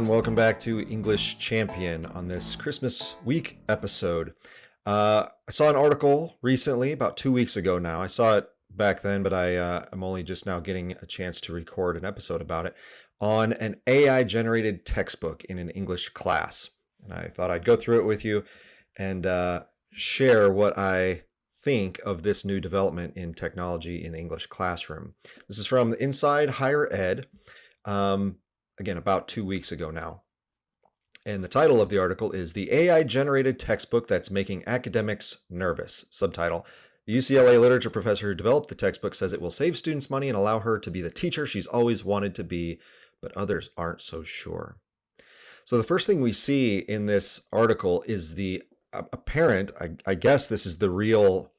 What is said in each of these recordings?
everyone. Welcome back to English Champion on this Christmas week episode. I saw an article recently, about 2 weeks ago now. I saw it back then, but I'm only just now getting a chance to record an episode about it, on an AI-generated textbook in an English class. And I thought I'd go through it with you and share what I think of this new development in technology in the English classroom. This is from Inside Higher Ed. Again, about 2 weeks ago now. And the title of the article is The AI-Generated Textbook That's Making Academics Nervous. Subtitle, the UCLA literature professor who developed the textbook says it will save students money and allow her to be the teacher she's always wanted to be, but others aren't so sure. So the first thing we see in this article is the apparent, I guess this is the real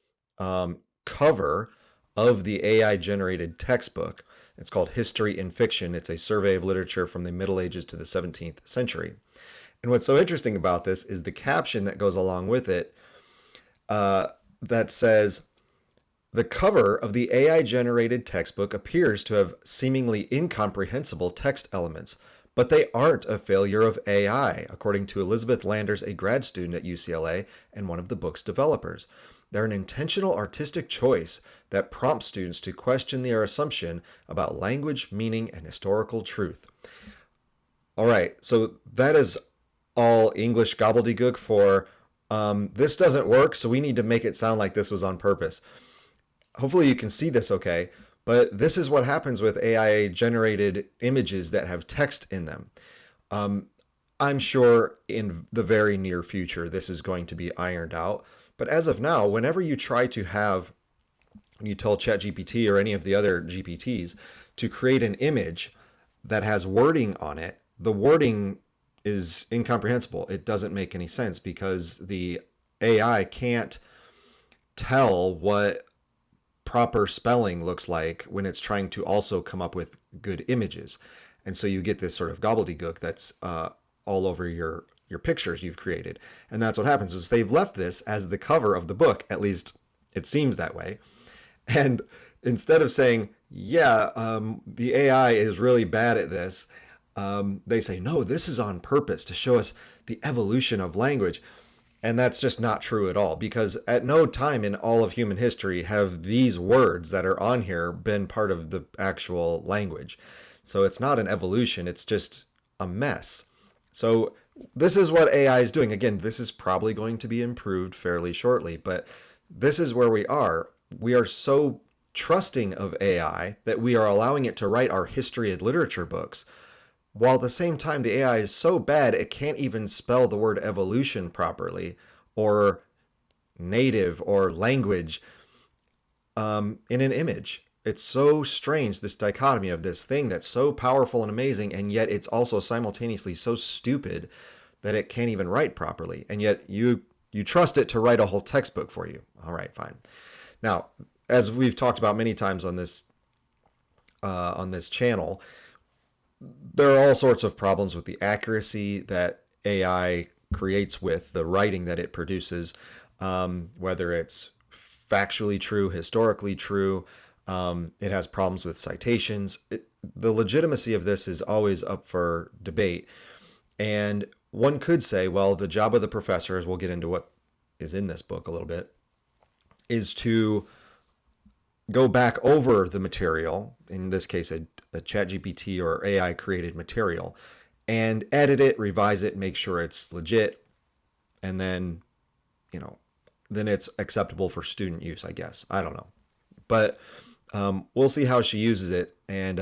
cover of the AI-generated textbook. It's called History in Fiction. It's a survey of literature from the Middle Ages to the 17th century. And what's so interesting about this is the caption that goes along with it that says, the cover of the AI-generated textbook appears to have seemingly incomprehensible text elements, but they aren't a failure of AI, according to Elizabeth Landers, a grad student at UCLA and one of the book's developers. They're an intentional artistic choice that prompts students to question their assumption about language, meaning, and historical truth. All right, so that is all English gobbledygook for this doesn't work, so we need to make it sound like this was on purpose. Hopefully you can see this okay, but this is what happens with AI-generated images that have text in them. I'm sure in the very near future this is going to be ironed out. But as of now, whenever you try to when you tell ChatGPT or any of the other GPTs to create an image that has wording on it, the wording is incomprehensible. It doesn't make any sense because the AI can't tell what proper spelling looks like when it's trying to also come up with good images. And so you get this sort of gobbledygook that's all over your pictures you've created. And that's what happens is they've left this as the cover of the book, at least it seems that way. And instead of saying, the AI is really bad at this, they say, no, this is on purpose to show us the evolution of language. And that's just not true at all, because at no time in all of human history have these words that are on here been part of the actual language. So it's not an evolution, it's just a mess. So this is what AI is doing. Again, this is probably going to be improved fairly shortly, but this is where we are. We are so trusting of AI that we are allowing it to write our history and literature books, while at the same time the AI is so bad it can't even spell the word evolution properly, or native, or language in an image. It's so strange, this dichotomy of this thing that's so powerful and amazing, and yet it's also simultaneously so stupid that it can't even write properly. And yet you trust it to write a whole textbook for you. All right, fine. Now, as we've talked about many times on this channel, there are all sorts of problems with the accuracy that AI creates with the writing that it produces, whether it's factually true, historically true. It has problems with citations. The legitimacy of this is always up for debate. And one could say, well, the job of the professor, as we'll get into what is in this book a little bit, is to go back over the material, in this case, a ChatGPT or AI created material, and edit it, revise it, make sure it's legit, and then, then it's acceptable for student use, I guess. I don't know. But we'll see how she uses it and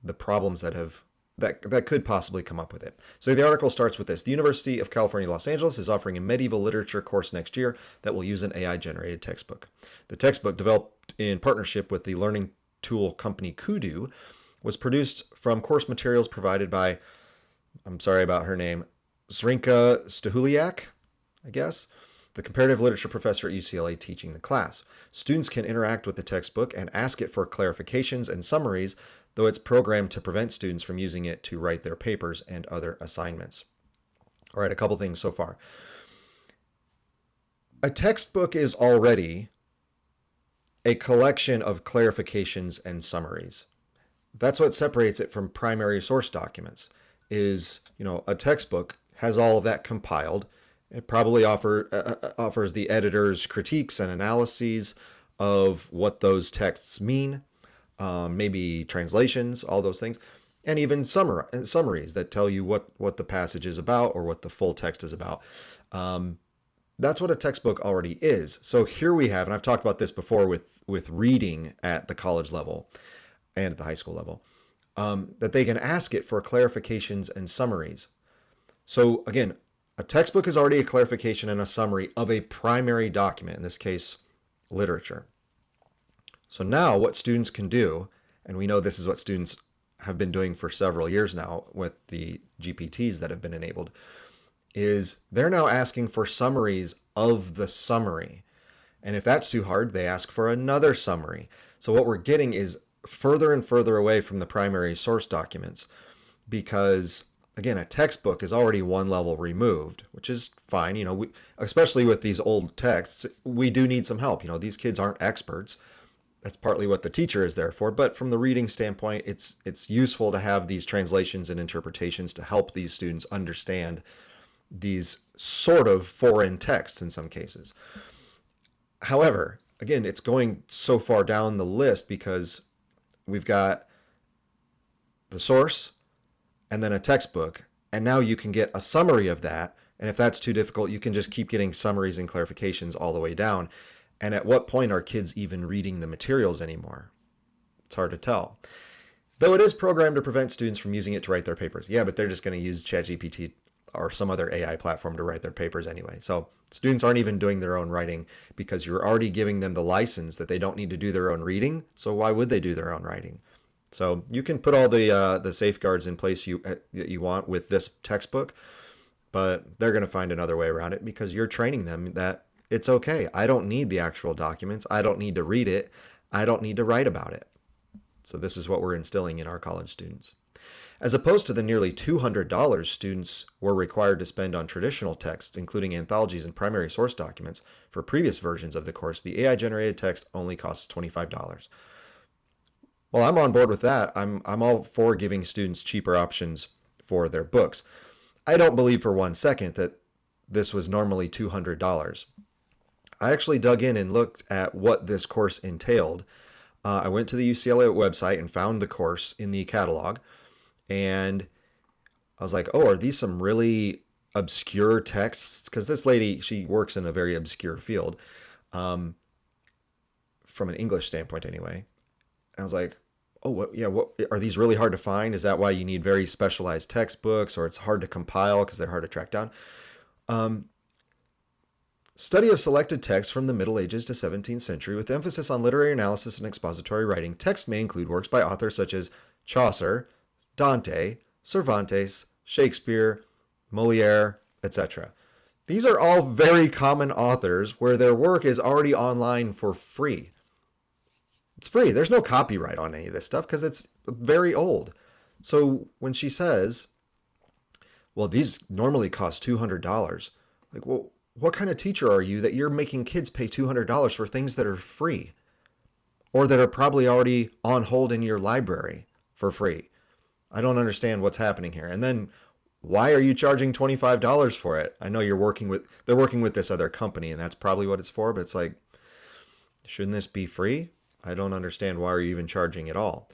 the problems that could possibly come up with it. So the article starts with this. The University of California, Los Angeles is offering a medieval literature course next year that will use an AI-generated textbook. The textbook, developed in partnership with the learning tool company Kudu, was produced from course materials provided by, I'm sorry about her name, Zrinka Stahuliak, I guess, the comparative literature professor at UCLA teaching the class. Students can interact with the textbook and ask it for clarifications and summaries, though it's programmed to prevent students from using it to write their papers and other assignments. All right, a couple things so far. A textbook is already a collection of clarifications and summaries. That's what separates it from primary source documents. is, a textbook has all of that compiled. It probably offers the editor's critiques and analyses of what those texts mean, maybe translations, all those things, and even summaries that tell you what the passage is about or what the full text is about. That's what a textbook already is. So here we have, and I've talked about this before with reading at the college level and at the high school level, that they can ask it for clarifications and summaries. So again, a textbook is already a clarification and a summary of a primary document, in this case, literature. So now what students can do, and we know this is what students have been doing for several years now with the GPTs that have been enabled, is they're now asking for summaries of the summary. And if that's too hard, they ask for another summary. So what we're getting is further and further away from the primary source documents because, again, a textbook is already one level removed, which is fine. Especially with these old texts, we do need some help. These kids aren't experts. That's partly what the teacher is there for. But from the reading standpoint, it's useful to have these translations and interpretations to help these students understand these sort of foreign texts in some cases. However, again, it's going so far down the list because we've got the source and then a textbook, and now you can get a summary of that. And if that's too difficult, you can just keep getting summaries and clarifications all the way down. And at what point are kids even reading the materials anymore? It's hard to tell. Though it is programmed to prevent students from using it to write their papers. Yeah, but they're just going to use ChatGPT or some other AI platform to write their papers anyway. So students aren't even doing their own writing because you're already giving them the license that they don't need to do their own reading. So why would they do their own writing? So you can put all the safeguards in place that you want with this textbook, but they're going to find another way around it because you're training them that it's okay. I don't need the actual documents. I don't need to read it. I don't need to write about it. So this is what we're instilling in our college students. As opposed to the nearly $200 students were required to spend on traditional texts, including anthologies and primary source documents, for previous versions of the course, the AI-generated text only costs $25. Well, I'm on board with that. I'm all for giving students cheaper options for their books. I don't believe for 1 second that this was normally $200. I actually dug in and looked at what this course entailed. I went to the UCLA website and found the course in the catalog. And I was like, oh, are these some really obscure texts? Because this lady, she works in a very obscure field, from an English standpoint anyway. And I was like, oh, what are these really hard to find? Is that why you need very specialized textbooks, or it's hard to compile because they're hard to track down? Study of selected texts from the Middle Ages to 17th century with emphasis on literary analysis and expository writing. Text may include works by authors such as Chaucer, Dante, Cervantes, Shakespeare, Moliere, etc. These are all very common authors where their work is already online for free. It's free. There's no copyright on any of this stuff because it's very old. So when she says, well, these normally cost $200, like, well, what kind of teacher are you that you're making kids pay $200 for things that are free or that are probably already on hold in your library for free? I don't understand what's happening here. And then why are you charging $25 for it? I know they're working with this other company and that's probably what it's for, but it's like, shouldn't this be free? I don't understand why are you even charging at all.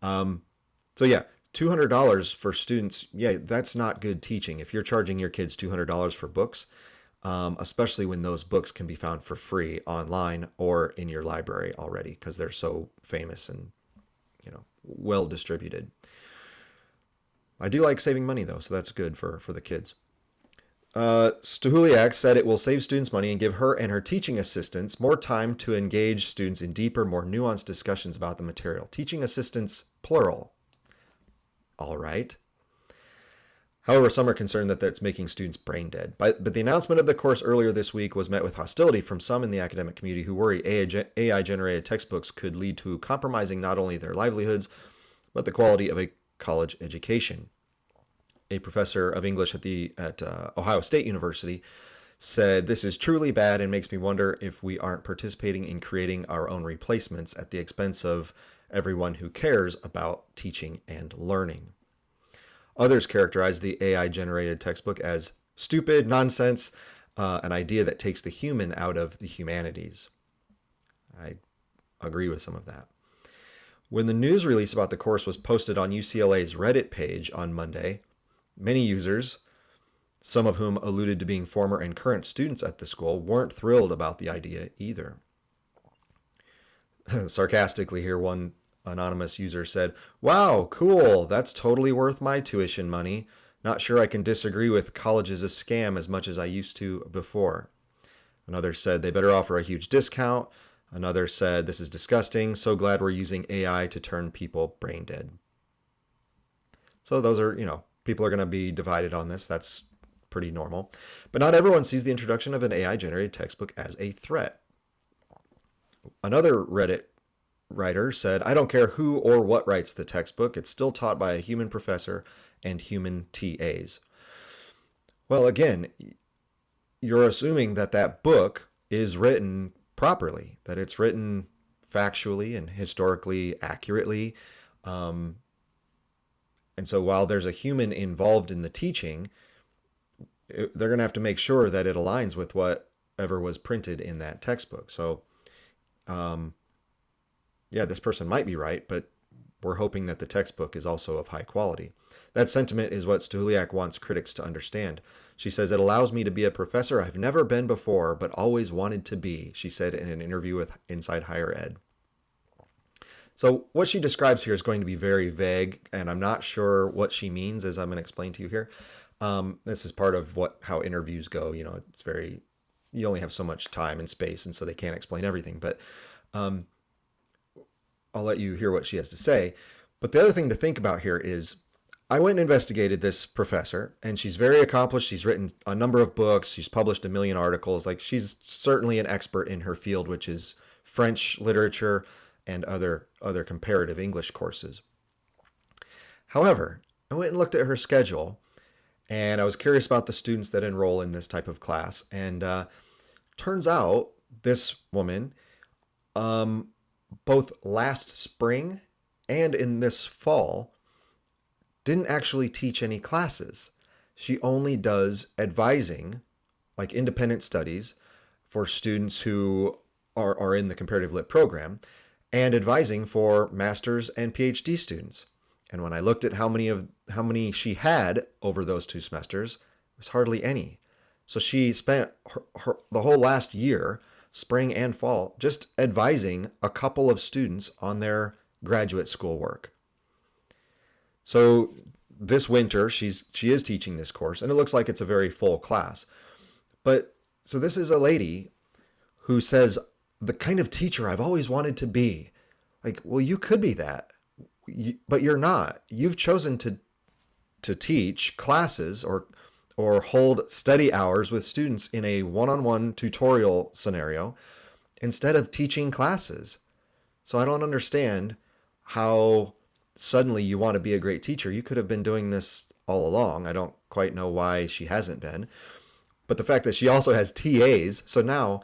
So yeah, $200 for students. Yeah, that's not good teaching. If you're charging your kids $200 for books, especially when those books can be found for free online or in your library already because they're so famous and well distributed. I do like saving money though, so that's good for the kids. Stahuliak said it will save students money and give her and her teaching assistants more time to engage students in deeper, more nuanced discussions about the material. Teaching assistants, plural. All right. However, some are concerned that it's making students brain dead. But the announcement of the course earlier this week was met with hostility from some in the academic community who worry AI-generated textbooks could lead to compromising not only their livelihoods, but the quality of a college education. A professor of English at Ohio State University said, "This is truly bad and makes me wonder if we aren't participating in creating our own replacements at the expense of everyone who cares about teaching and learning." Others characterize the AI-generated textbook as stupid, nonsense, an idea that takes the human out of the humanities. I agree with some of that. When the news release about the course was posted on UCLA's Reddit page on Monday, many users, some of whom alluded to being former and current students at the school, weren't thrilled about the idea either. Sarcastically here, one anonymous user said, "Wow, cool, that's totally worth my tuition money. Not sure I can disagree with college is a scam as much as I used to before." Another said they better offer a huge discount. Another said, "This is disgusting. So glad we're using AI to turn people brain dead." So those are, people are going to be divided on this. That's pretty normal. But not everyone sees the introduction of an AI-generated textbook as a threat. Another Reddit writer said, "I don't care who or what writes the textbook. It's still taught by a human professor and human TAs." Well, again, you're assuming that that book is written properly, that it's written factually and historically accurately. And so while there's a human involved in the teaching, they're going to have to make sure that it aligns with whatever was printed in that textbook. So, yeah, this person might be right, but we're hoping that the textbook is also of high quality. That sentiment is what Stuliak wants critics to understand. She says, "It allows me to be a professor I've never been before, but always wanted to be," she said in an interview with Inside Higher Ed. So what she describes here is going to be very vague, and I'm not sure what she means, as I'm going to explain to you here. This is part of how interviews go. It's you only have so much time and space, and so they can't explain everything. But I'll let you hear what she has to say. But the other thing to think about here is I went and investigated this professor, and she's very accomplished. She's written a number of books. She's published 1 million articles. She's certainly an expert in her field, which is French literature and other comparative English courses. However, I went and looked at her schedule, and I was curious about the students that enroll in this type of class. And turns out this woman, both last spring and in this fall, didn't actually teach any classes. She only does advising, like independent studies for students who are in the comparative lit program, and advising for master's and PhD students. And when I looked at how many she had over those 2 semesters, it was hardly any. So she spent the whole last year, spring and fall, just advising a couple of students on their graduate school work. So this winter, she is teaching this course, and it looks like it's a very full class. But so this is a lady who says, "The kind of teacher I've always wanted to be." Well, you could be that, but you're not. You've chosen to teach classes or hold study hours with students in a one-on-one tutorial scenario instead of teaching classes. So I don't understand how suddenly you want to be a great teacher. You could have been doing this all along. I don't quite know why she hasn't been. But the fact that she also has TAs, so now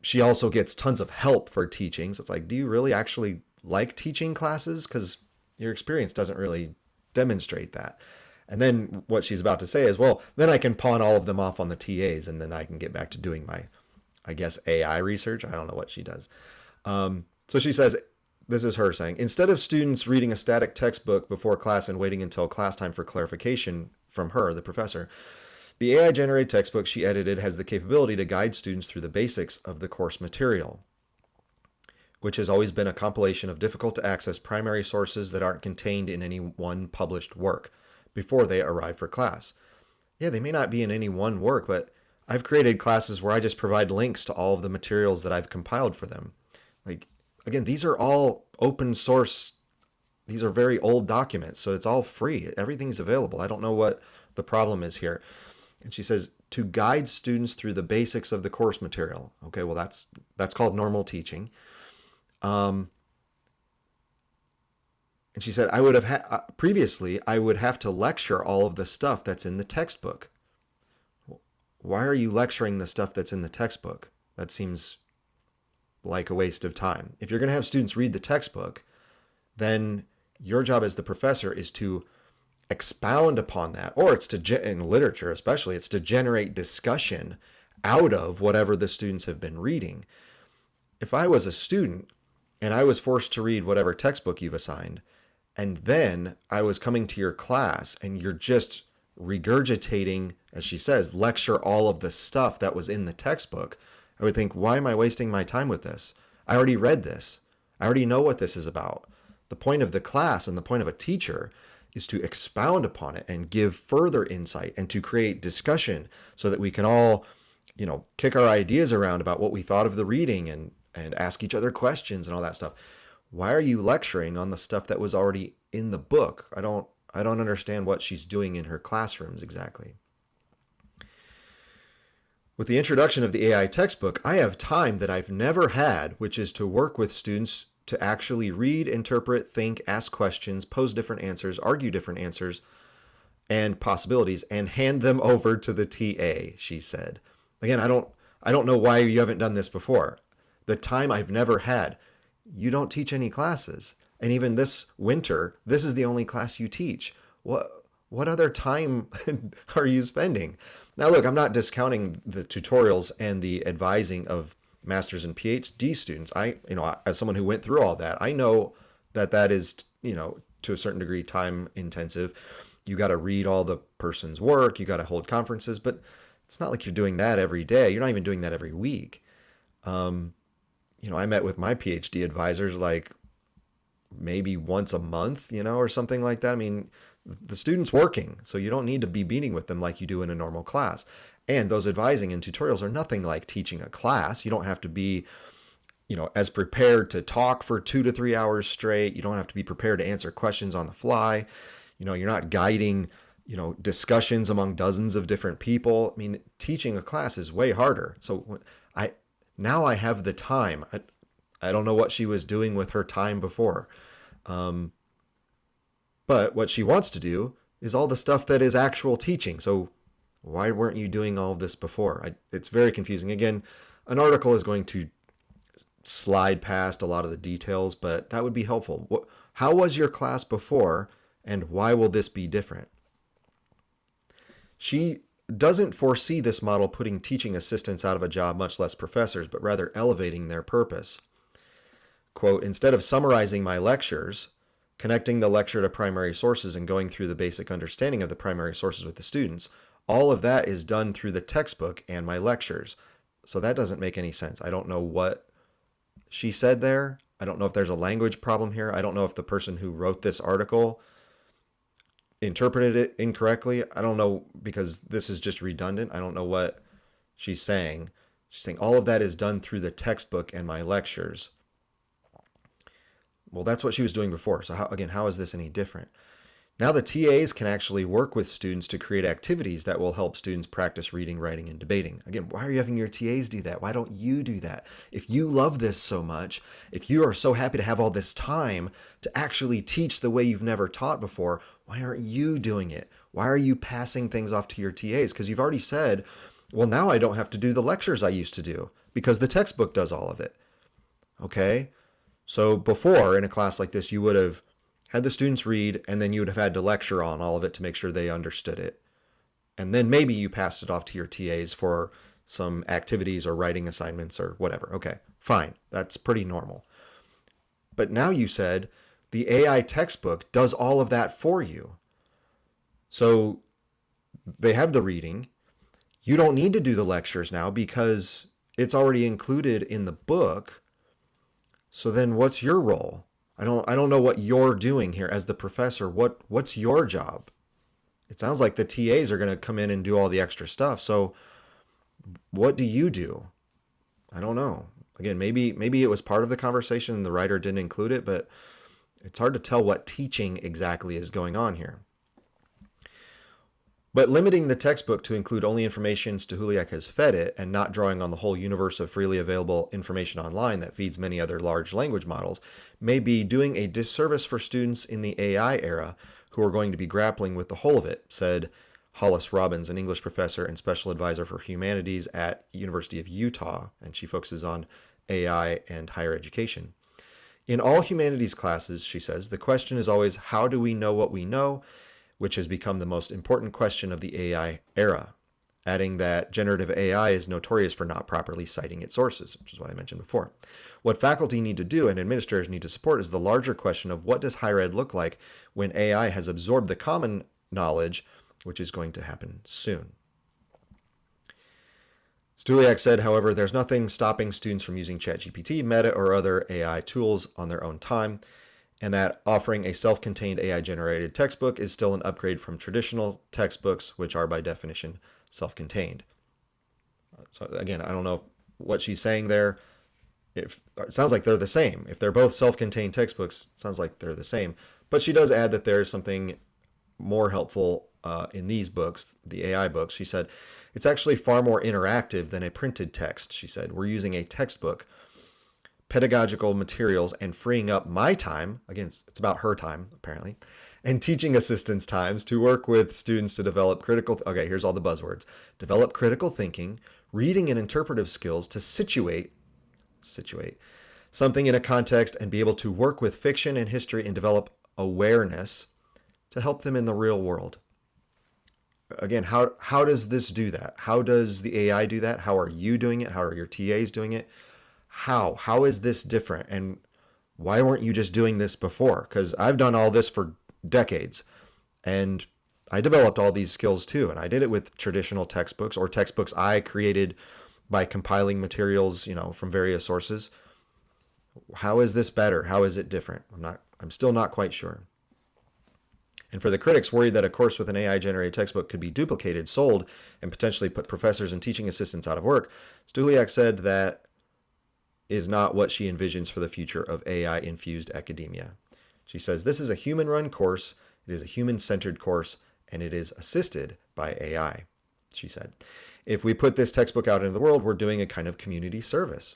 she also gets tons of help for teaching. So it's do you really actually like teaching classes? Because your experience doesn't really demonstrate that. And then what she's about to say is, well, then I can pawn all of them off on the TAs, and then I can get back to doing my, I guess, AI research. I don't know what she does. So she says, this is her saying, "Instead of students reading a static textbook before class and waiting until class time for clarification from her, the professor, the AI-generated textbook she edited has the capability to guide students through the basics of the course material, which has always been a compilation of difficult-to-access primary sources that aren't contained in any one published work before they arrive for class." Yeah, they may not be in any one work, but I've created classes where I just provide links to all of the materials that I've compiled for them. Again, these are all open source. These are very old documents, so it's all free. Everything's available. I don't know what the problem is here. And she says, to guide students through the basics of the course material. Okay, well, that's called normal teaching. And she said, previously, I would have to lecture all of the stuff that's in the textbook. Why are you lecturing the stuff that's in the textbook? That seems like a waste of time. If you're going to have students read the textbook, then your job as the professor is to expound upon that, or it's to, in literature especially, it's to generate discussion out of whatever the students have been reading. If I was a student and I was forced to read whatever textbook you've assigned, and then I was coming to your class and you're just regurgitating, as she says, lecture all of the stuff that was in the textbook, I would think, why am I wasting my time with this? I already read this. I already know what this is about. The point of the class and the point of a teacher is to expound upon it and give further insight and to create discussion so that we can all, kick our ideas around about what we thought of the reading and ask each other questions and all that stuff. Why are you lecturing on the stuff that was already in the book? I don't understand what she's doing in her classrooms exactly. With the introduction of the AI textbook, I have time that I've never had, which is to work with students to actually read, interpret, think, ask questions, pose different answers, argue different answers and possibilities, and hand them over to the TA, she said. Again, I don't know why you haven't done this before. The time I've never had. You don't teach any classes. And even this winter, this is the only class you teach. What other time are you spending? Now, look, I'm not discounting the tutorials and the advising of master's and PhD students. As someone who went through all that, I know that is, to a certain degree, time intensive. You got to read all the person's work. You got to hold conferences, but it's not like you're doing that every day. You're not even doing that every week. I met with my PhD advisors like maybe once a month, or something like that. I mean, the student's working, so you don't need to be meeting with them like you do in a normal class. And those advising and tutorials are nothing like teaching a class. You don't have to be, as prepared to talk for 2 to 3 hours straight. You don't have to be prepared to answer questions on the fly. You're not guiding, discussions among dozens of different people. I mean, teaching a class is way harder. So now I have the time. I don't know what she was doing with her time before. But what she wants to do is all the stuff that is actual teaching. So why weren't you doing all of this before? It's very confusing. Again, an article is going to slide past a lot of the details, but that would be helpful. How was your class before, and why will this be different? She doesn't foresee this model putting teaching assistants out of a job, much less professors, but rather elevating their purpose. Quote, instead of summarizing my lectures, connecting the lecture to primary sources and going through the basic understanding of the primary sources with the students, all of that is done through the textbook and my lectures. So that doesn't make any sense. I don't know what she said there. I don't know if there's a language problem here. I don't know if the person who wrote this article interpreted it incorrectly. I don't know, because this is just redundant. I don't know what she's saying. She's saying all of that is done through the textbook and my lectures. Well, that's what she was doing before. So how is this any different? Now the TAs can actually work with students to create activities that will help students practice reading, writing, and debating. Again, why are you having your TAs do that? Why don't you do that? If you love this so much, if you are so happy to have all this time to actually teach the way you've never taught before, why aren't you doing it? Why are you passing things off to your TAs? Because you've already said, well, now I don't have to do the lectures I used to do because the textbook does all of it. Okay? So before, in a class like this, you would have had the students read, and then you would have had to lecture on all of it to make sure they understood it. And then maybe you passed it off to your TAs for some activities or writing assignments or whatever. Okay, fine. That's pretty normal. But now you said the AI textbook does all of that for you. So they have the reading. You don't need to do the lectures now because it's already included in the book. So then what's your role? I don't know what you're doing here as the professor. What's your job? It sounds like the TAs are going to come in and do all the extra stuff. So what do you do? I don't know. Again, maybe it was part of the conversation and the writer didn't include it, but it's hard to tell what teaching exactly is going on here. But limiting the textbook to include only information Stahuliak has fed it and not drawing on the whole universe of freely available information online that feeds many other large language models may be doing a disservice for students in the AI era who are going to be grappling with the whole of it, said Hollis Robbins, an English professor and special advisor for humanities at University of Utah, and she focuses on AI and higher education. In all humanities classes, she says, the question is always, how do we know what we know? which has become the most important question of the AI era, adding that generative AI is notorious for not properly citing its sources, which is what I mentioned before. What faculty need to do and administrators need to support is the larger question of what does higher ed look like when AI has absorbed the common knowledge, which is going to happen soon. Stuliak said, however, there's nothing stopping students from using ChatGPT, Meta, or other AI tools on their own time, and that offering a self-contained AI-generated textbook is still an upgrade from traditional textbooks, which are by definition self-contained. So again, I don't know what she's saying there. It sounds like they're the same. If they're both self-contained textbooks, it sounds like they're the same. But she does add that there's something more helpful in these books, the AI books. She said, it's actually far more interactive than a printed text, she said. We're using a textbook, pedagogical materials, and freeing up my time, again, it's about her time, apparently, and teaching assistants' times to work with students to develop okay, here's all the buzzwords. Develop critical thinking, reading and interpretive skills to situate something in a context and be able to work with fiction and history and develop awareness to help them in the real world. Again, how does this do that? How does the AI do that? How are you doing it? How are your TAs doing it? How is this different? And why weren't you just doing this before? Because I've done all this for decades, and I developed all these skills too. And I did it with traditional textbooks or textbooks I created by compiling materials, from various sources. How is this better? How is it different? I'm still not quite sure. And for the critics worried that a course with an AI-generated textbook could be duplicated, sold, and potentially put professors and teaching assistants out of work, Stuliak said that is not what she envisions for the future of AI-infused academia. She says, this is a human-run course, it is a human-centered course, and it is assisted by AI, she said. If we put this textbook out into the world, we're doing a kind of community service.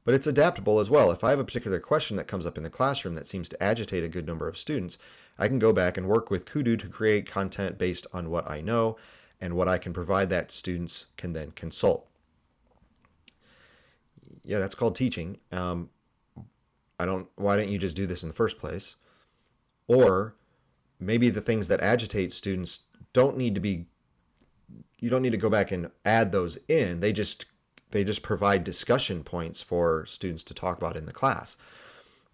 But it's adaptable as well. If I have a particular question that comes up in the classroom that seems to agitate a good number of students, I can go back and work with Kudu to create content based on what I know and what I can provide that students can then consult. Yeah, that's called teaching. Why didn't you just do this in the first place? Or maybe the things that agitate students you don't need to go back and add those in. They just provide discussion points for students to talk about in the class.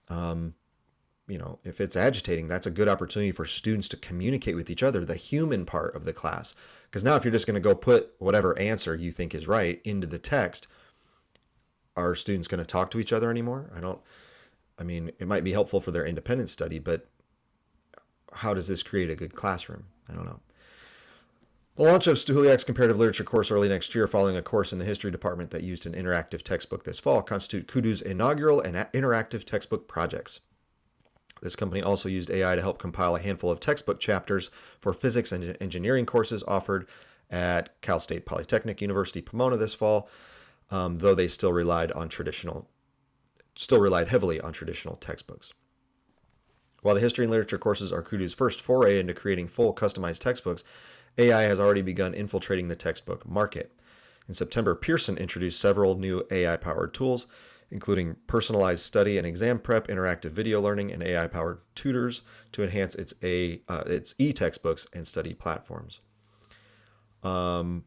If it's agitating, that's a good opportunity for students to communicate with each other, the human part of the class. Because now if you're just going to go put whatever answer you think is right into the text, are students going to talk to each other anymore? It might be helpful for their independent study, but how does this create a good classroom? I don't know. The launch of Stuliak's comparative literature course early next year, following a course in the history department that used an interactive textbook this fall, constitute Kudu's inaugural and interactive textbook projects. This company also used AI to help compile a handful of textbook chapters for physics and engineering courses offered at Cal State Polytechnic University Pomona this fall, though they still relied heavily on traditional textbooks. While the history and literature courses are Kudu's first foray into creating full customized textbooks, AI has already begun infiltrating the textbook market. In September, Pearson introduced several new AI-powered tools, including personalized study and exam prep, interactive video learning, and AI-powered tutors to enhance its e-textbooks and study platforms. One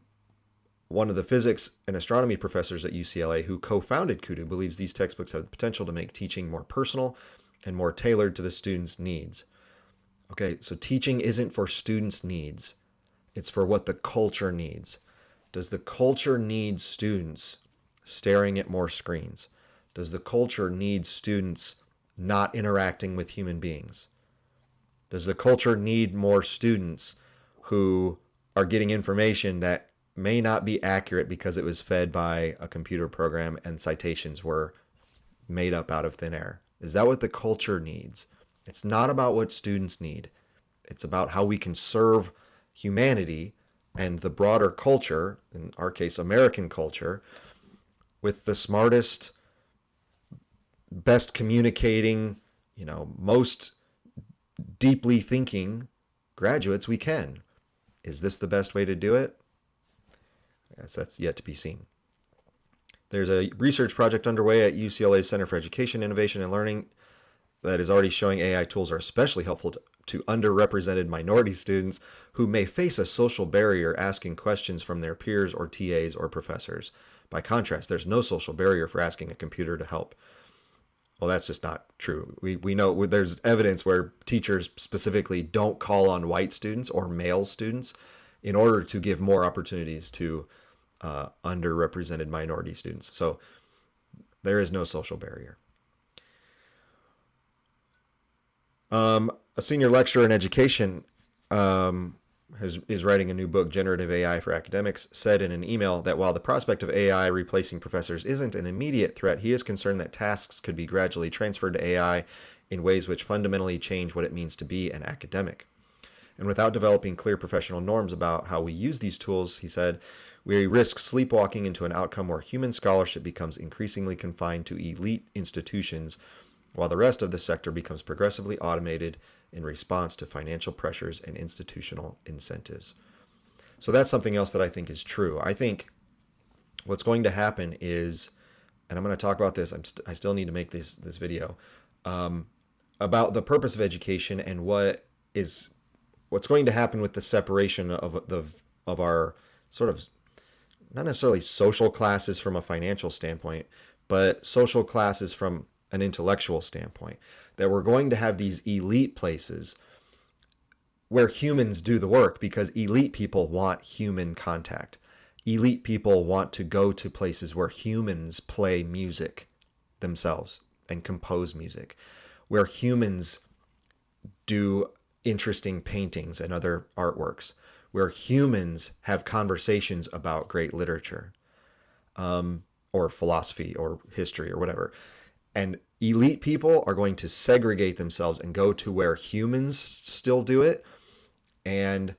of the physics and astronomy professors at UCLA who co-founded Kudu believes these textbooks have the potential to make teaching more personal and more tailored to the students' needs. Okay, so teaching isn't for students' needs. It's for what the culture needs. Does the culture need students staring at more screens? Does the culture need students not interacting with human beings? Does the culture need more students who are getting information that may not be accurate because it was fed by a computer program and citations were made up out of thin air? Is that what the culture needs? It's not about what students need. It's about how we can serve humanity and the broader culture, in our case, American culture, with the smartest, best communicating, most deeply thinking graduates we can. Is this the best way to do it? Yes, that's yet to be seen. There's a research project underway at UCLA's Center for Education, Innovation, and Learning that is already showing AI tools are especially helpful to underrepresented minority students who may face a social barrier asking questions from their peers or TAs or professors. By contrast, there's no social barrier for asking a computer to help. Well, that's just not true. We know there's evidence where teachers specifically don't call on white students or male students in order to give more opportunities to underrepresented minority students. So there is no social barrier. A senior lecturer in education is writing a new book, Generative AI for Academics, said in an email that while the prospect of AI replacing professors isn't an immediate threat, he is concerned that tasks could be gradually transferred to AI in ways which fundamentally change what it means to be an academic. And without developing clear professional norms about how we use these tools, he said, we risk sleepwalking into an outcome where human scholarship becomes increasingly confined to elite institutions, while the rest of the sector becomes progressively automated in response to financial pressures and institutional incentives. So that's something else that I think is true. I think what's going to happen is, and I'm going to talk about this, I still need to make this video, about the purpose of education and what's going to happen with the separation of our sort of, not necessarily social classes from a financial standpoint, but social classes from an intellectual standpoint, that we're going to have these elite places where humans do the work because elite people want human contact. Elite people want to go to places where humans play music themselves and compose music, where humans do interesting paintings and other artworks, where humans have conversations about great literature, or philosophy or history or whatever. And elite people are going to segregate themselves and go to where humans still do it. And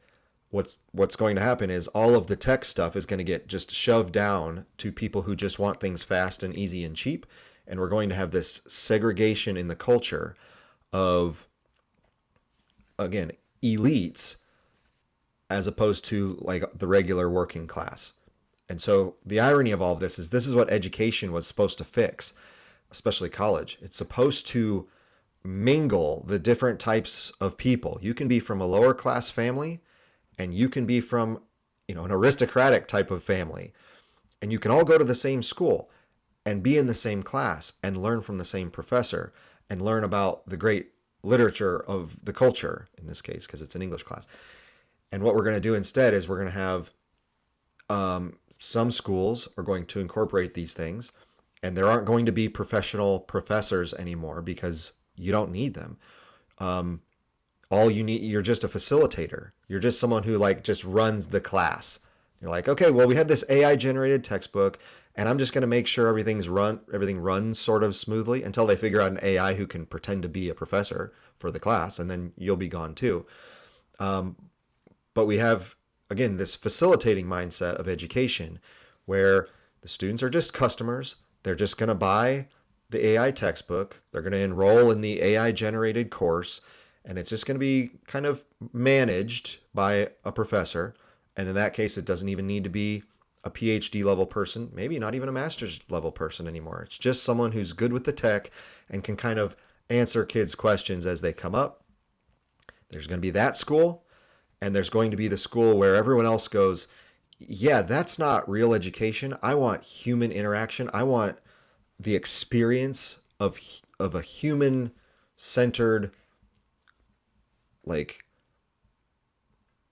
what's going to happen is all of the tech stuff is going to get just shoved down to people who just want things fast and easy and cheap. And we're going to have this segregation in the culture of, again, elites as opposed to like the regular working class. And so the irony of all of this is what education was supposed to fix, especially college. It's supposed to mingle the different types of people. You can be from a lower class family and you can be from, an aristocratic type of family, and you can all go to the same school and be in the same class and learn from the same professor and learn about the great literature of the culture, in this case, because it's an English class. And what we're going to do instead is we're going to have some schools are going to incorporate these things, and there aren't going to be professional professors anymore because you don't need them. All you need, you're just a facilitator. You're just someone who just runs the class. You're like, okay, well, we have this AI generated textbook, and I'm just going to make sure everything runs sort of smoothly until they figure out an AI who can pretend to be a professor for the class, and then you'll be gone too. But we have, again, this facilitating mindset of education where the students are just customers. They're just going to buy the AI textbook. They're going to enroll in the AI generated course, and it's just going to be kind of managed by a professor. And in that case, it doesn't even need to be a PhD level person, maybe not even a master's level person anymore. It's just someone who's good with the tech and can kind of answer kids' questions as they come up. There's going to be that school, and there's going to be the school where everyone else goes, yeah, that's not real education. I want human interaction. I want the experience of a human-centered,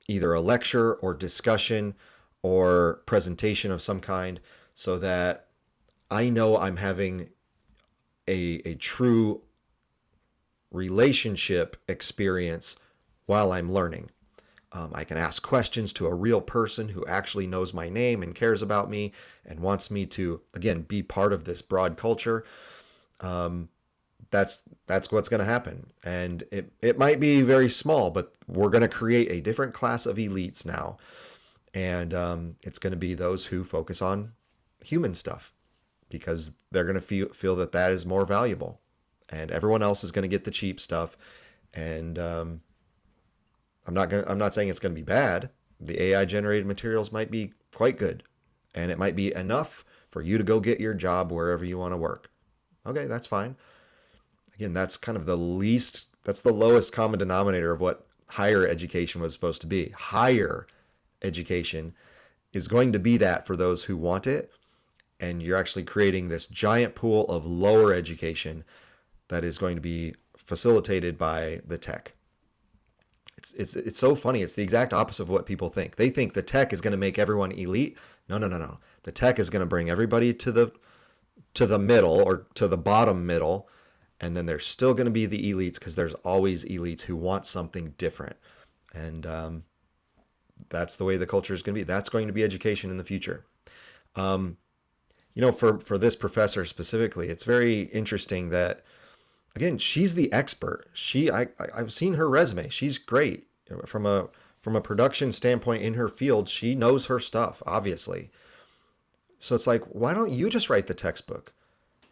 either a lecture or discussion or presentation of some kind, so that I know I'm having a true relationship experience while I'm learning. I can ask questions to a real person who actually knows my name and cares about me and wants me to, again, be part of this broad culture. That's what's going to happen. And it might be very small, but we're going to create a different class of elites now. And it's going to be those who focus on human stuff because they're going to feel that is more valuable. And everyone else is going to get the cheap stuff. And I'm not saying it's going to be bad. The AI generated materials might be quite good, and it might be enough for you to go get your job wherever you want to work. Okay, that's fine. Again, that's kind of the least That's the lowest common denominator of what higher education was supposed to be. Higher education is going to be that for those who want it, and you're actually creating this giant pool of lower education that is going to be facilitated by the tech. It's so funny. It's the exact opposite of what people think. They think the tech is going to make everyone elite. No, no, no, no. The tech is going to bring everybody to the middle or to the bottom middle, and then there's still going to be the elites because there's always elites who want something different. And that's the way the culture is going to be. That's going to be education in the future. For this professor specifically, it's very interesting that, again, she's the expert. I've seen her resume. She's great from a production standpoint in her field. She knows her stuff, obviously. So it's like, why don't you just write the textbook?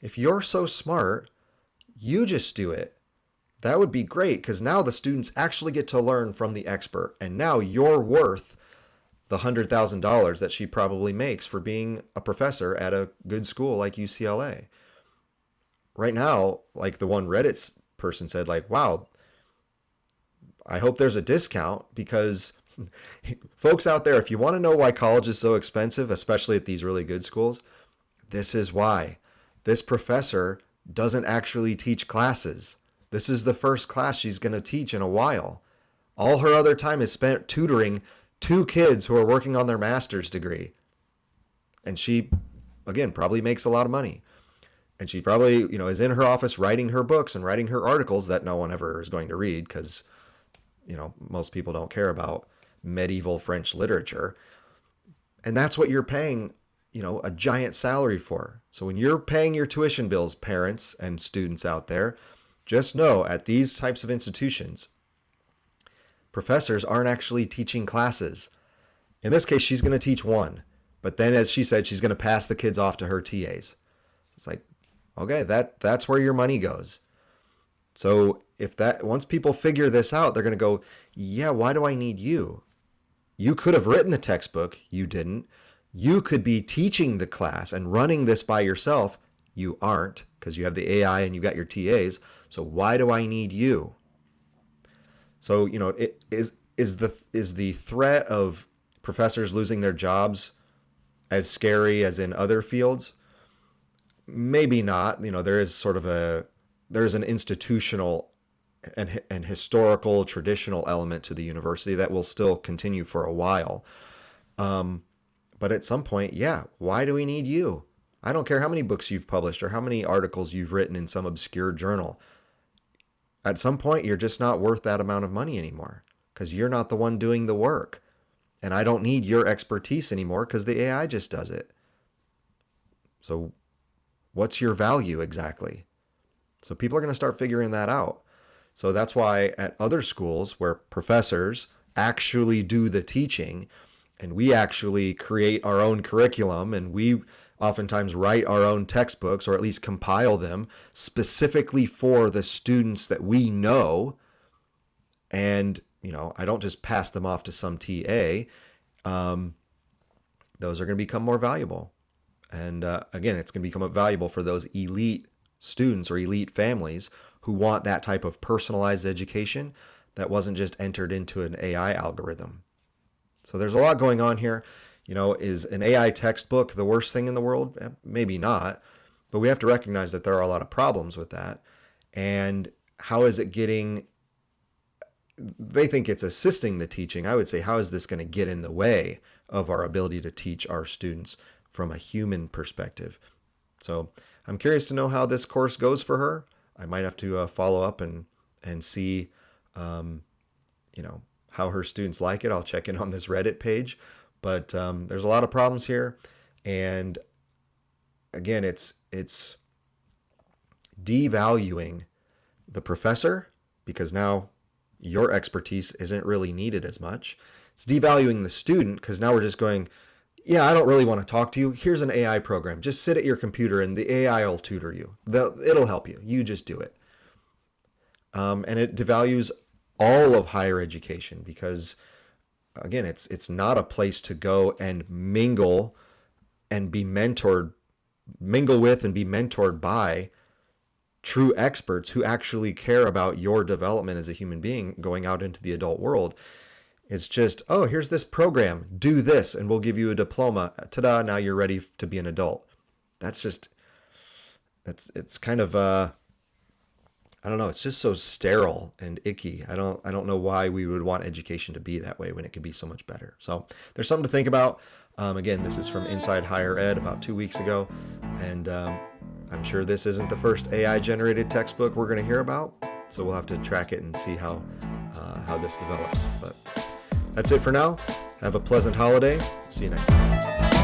If you're so smart, you just do it. That would be great, because now the students actually get to learn from the expert, and now you're worth the $100,000 that she probably makes for being a professor at a good school like UCLA. Right now, like the one Reddit person said, like, wow, I hope there's a discount, because folks out there, if you want to know why college is so expensive, especially at these really good schools, this is why. This professor doesn't actually teach classes. This is the first class she's going to teach in a while. All her other time is spent tutoring 2 kids who are working on their master's degree. And she, again, probably makes a lot of money. And she probably, is in her office writing her books and writing her articles that no one ever is going to read, because, most people don't care about medieval French literature. And that's what you're paying, a giant salary for. So when you're paying your tuition bills, parents and students out there, just know at these types of institutions, professors aren't actually teaching classes. In this case, she's going to teach one. But then, as she said, she's going to pass the kids off to her TAs. It's like, okay, that's where your money goes. So once people figure this out, they're going to go, yeah, why do I need you? You could have written the textbook. You didn't. You could be teaching the class and running this by yourself. You aren't, because you have the AI and you got your TAs. So why do I need you? So, is the threat of professors losing their jobs as scary as in other fields? Maybe not. There is an institutional and historical traditional element to the university that will still continue for a while. But at some point, yeah, why do we need you? I don't care how many books you've published or how many articles you've written in some obscure journal. At some point, you're just not worth that amount of money anymore, because you're not the one doing the work. And I don't need your expertise anymore because the AI just does it. So what's your value exactly? So people are going to start figuring that out. So that's why at other schools where professors actually do the teaching and we actually create our own curriculum and we oftentimes write our own textbooks, or at least compile them specifically for the students that we know. And, I don't just pass them off to some TA. Those are going to become more valuable. And again, it's going to become valuable for those elite students or elite families who want that type of personalized education that wasn't just entered into an AI algorithm. So there's a lot going on here. Is an AI textbook the worst thing in the world? Maybe not, but we have to recognize that there are a lot of problems with that. And how is it getting, they think it's assisting the teaching. I would say, how is this going to get in the way of our ability to teach our students from a human perspective? So I'm curious to know how this course goes for her. I might have to follow up and see, how her students like it. I'll check in on this Reddit page. But there's a lot of problems here. And again, it's devaluing the professor, because now your expertise isn't really needed as much. It's devaluing the student, because now we're just going, yeah, I don't really want to talk to you. Here's an AI program. Just sit at your computer and the AI will tutor you. It'll help you. You just do it. And it devalues all of higher education, because again, it's not a place to go and mingle with and be mentored by true experts who actually care about your development as a human being going out into the adult world. It's just, oh, here's this program, do this, and we'll give you a diploma. Ta-da, now you're ready to be an adult. That's just, it's kind of, I don't know, it's just so sterile and icky. I don't know why we would want education to be that way when it could be so much better. So there's something to think about. Again, this is from Inside Higher Ed about 2 weeks ago, and I'm sure this isn't the first AI-generated textbook we're going to hear about, so we'll have to track it and see how this develops. But that's it for now. Have a pleasant holiday. See you next time.